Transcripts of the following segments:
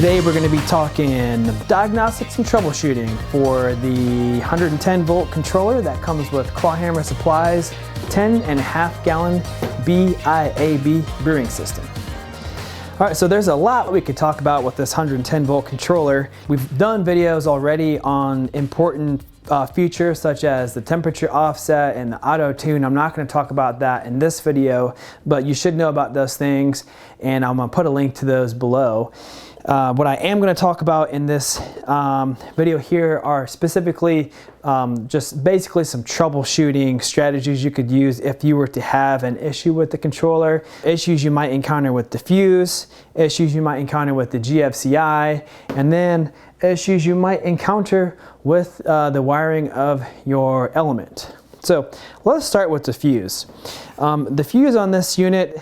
Today we're going to be talking diagnostics and troubleshooting for the 110 volt controller that comes with Clawhammer Supply's 10.5 gallon BIAB brewing system. All right, so there's a lot we could talk about with this 110 volt controller. We've done videos already on important features such as the temperature offset and the auto tune. I'm not going to talk about that in this video, but you should know about those things, and I'm going to put a link to those below. What I am going to talk about in this video here are specifically just basically some troubleshooting strategies you could use if you were to have an issue with the controller, issues you might encounter with the fuse, issues you might encounter with the GFCI, and then issues you might encounter with the wiring of your element. So let's start with the fuse. The fuse on this unit,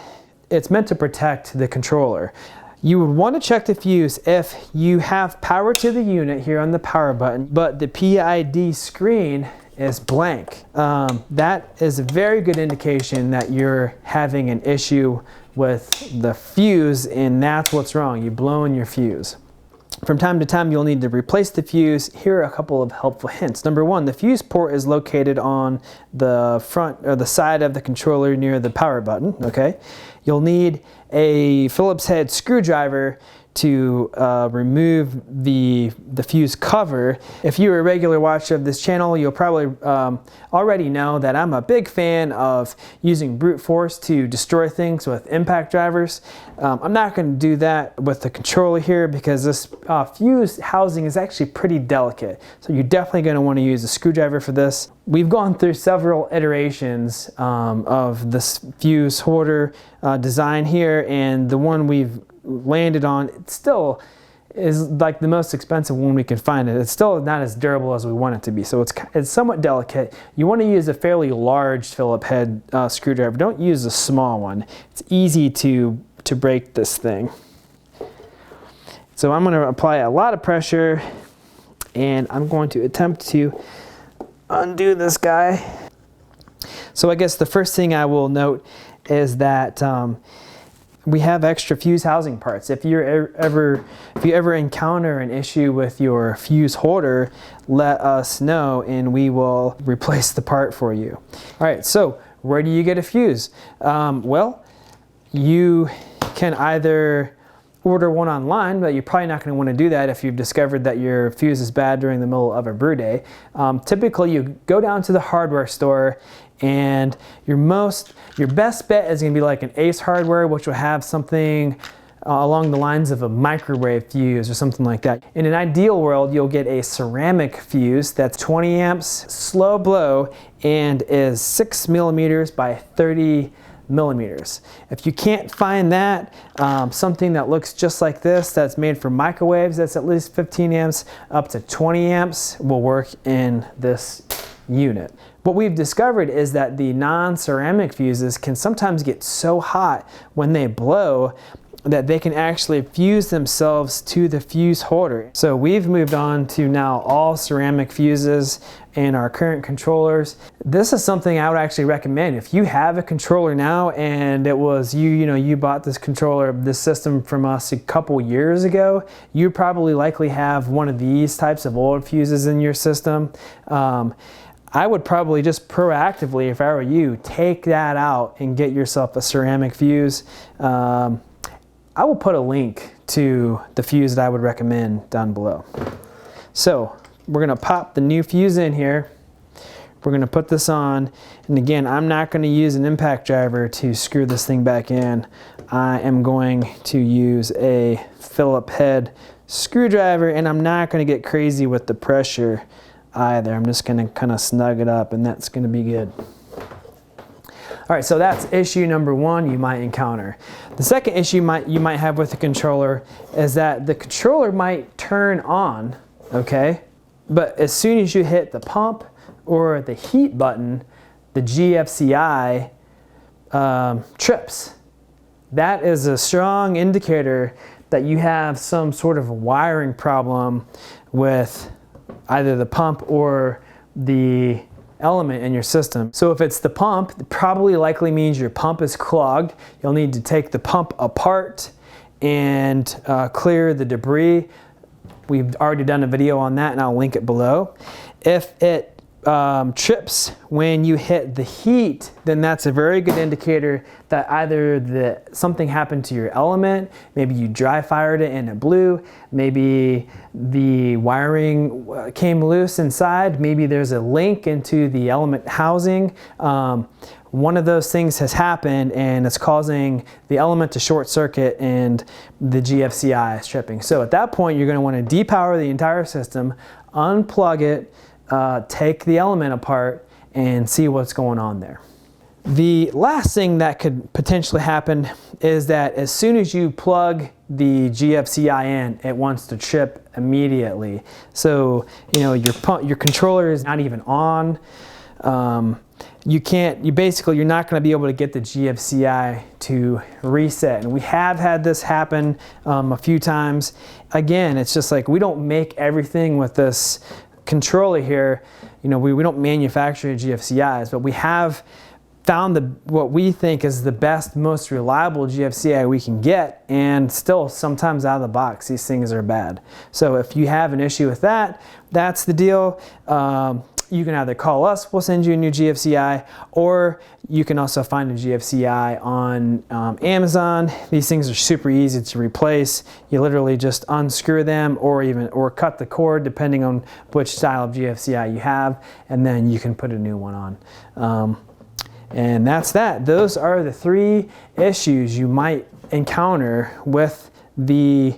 it's meant to protect the controller. You would want to check the fuse if you have power to the unit here on the power button, but the PID screen is blank. That is a very good indication that you're having an issue with the fuse, and that's what's wrong. You're blowing your fuse. From time to time, you'll need to replace the fuse. Here are a couple of helpful hints. Number one, the fuse port is located on the front or the side of the controller near the power button, okay? You'll need a Phillips head screwdriver to remove the fuse cover. If you're a regular watcher of this channel, you'll probably already know that I'm a big fan of using brute force to destroy things with impact drivers. I'm not going to do that with the controller here because this fuse housing is actually pretty delicate. So you're definitely going to want to use a screwdriver for this. We've gone through several iterations of this fuse holder design here, and the one we've landed on, it still is like the most expensive one we can find. It's still not as durable as we want it to be, so it's somewhat delicate. You want to use a fairly large Phillips head screwdriver. Don't use a small one. It's easy to break this thing. So I'm going to apply a lot of pressure, and I'm going to attempt to undo this guy. So I guess the first thing I will note is that we have extra fuse housing parts. If you ever encounter an issue with your fuse holder, let us know and we will replace the part for you. All right, so where do you get a fuse? Well, you can either order one online, but you're probably not going to want to do that if you've discovered that your fuse is bad during the middle of a brew day. Typically, you go down to the hardware store, and your best bet is going to be like an Ace Hardware, which will have something along the lines of a microwave fuse or something like that. In an ideal world, you'll get a ceramic fuse that's 20 amps, slow blow, and is 6 millimeters by 30 millimeters. If you can't find that, something that looks just like this that's made for microwaves, that's at least 15 amps up to 20 amps will work in this unit. What we've discovered is that the non-ceramic fuses can sometimes get so hot when they blow that they can actually fuse themselves to the fuse holder. So we've moved on to now all ceramic fuses in our current controllers. This is something I would actually recommend. If you have a controller now and it was you bought this controller, this system from us a couple years ago, you probably likely have one of these types of old fuses in your system. I would probably just proactively, if I were you, take that out and get yourself a ceramic fuse. I will put a link to the fuse that I would recommend down below. So we're going to pop the new fuse in here. We're going to put this on, and again, I'm not going to use an impact driver to screw this thing back in. I am going to use a Phillips head screwdriver, and I'm not going to get crazy with the pressure either. I'm just going to kind of snug it up, and that's going to be good. All right, so that's issue number one you might encounter. The second issue you might have with the controller is that the controller might turn on, okay? But as soon as you hit the pump or the heat button, the GFCI trips. That is a strong indicator that you have some sort of wiring problem with either the pump or the element in your system. So if it's the pump, it probably likely means your pump is clogged. You'll need to take the pump apart and clear the debris. We've already done a video on that and I'll link it below. If it trips when you hit the heat, then that's a very good indicator that either something happened to your element, maybe you dry fired it and it blew, maybe the wiring came loose inside, maybe there's a link into the element housing. One of those things has happened and it's causing the element to short circuit and the GFCI is tripping. So at that point, you're going to want to depower the entire system, unplug it, take the element apart and see what's going on there. The last thing that could potentially happen is that as soon as you plug the GFCI in, it wants to trip immediately. So, you know, your controller is not even on. You're not going to be able to get the GFCI to reset. And we have had this happen a few times. Again, it's just like we don't make everything with this controller here. You know, we don't manufacture GFCIs, but we have found what we think is the best, most reliable GFCI we can get, and still sometimes out of the box these things are bad. So if you have an issue with that, that's the deal. You can either call us, we'll send you a new GFCI, or you can also find a GFCI on Amazon. These things are super easy to replace. You literally just unscrew them or cut the cord depending on which style of GFCI you have, and then you can put a new one on. And that's that. Those are the 3 issues you might encounter with the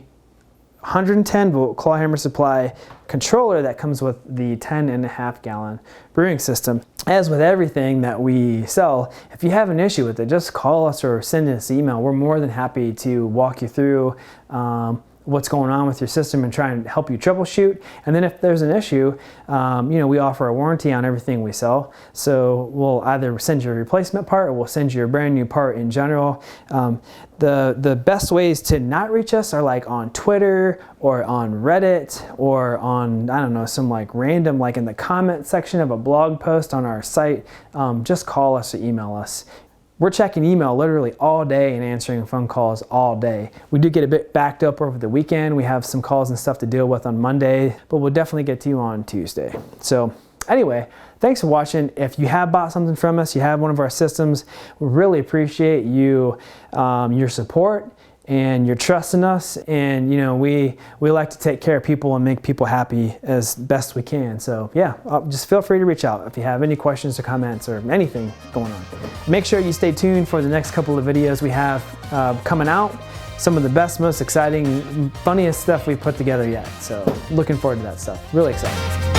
110 volt Clawhammer Supply controller that comes with the 10.5 gallon brewing system. As with everything that we sell, if you have an issue with it, just call us or send us an email. We're more than happy to walk you through what's going on with your system and try and help you troubleshoot. And then if there's an issue, you know, we offer a warranty on everything we sell. So we'll either send you a replacement part or we'll send you a brand new part in general. The best ways to not reach us are like on Twitter or on Reddit or on, I don't know, some like random, like in the comment section of a blog post on our site. Just call us or email us. We're checking email literally all day and answering phone calls all day. We do get a bit backed up over the weekend. We have some calls and stuff to deal with on Monday, but we'll definitely get to you on Tuesday. So anyway, thanks for watching. If you have bought something from us, you have one of our systems, we really appreciate you, your support and your trust in us. And you know, we like to take care of people and make people happy as best we can. So yeah, just feel free to reach out if you have any questions or comments or anything going on. Make sure you stay tuned for the next couple of videos we have coming out. Some of the best, most exciting, funniest stuff we've put together yet. So looking forward to that stuff. Really excited.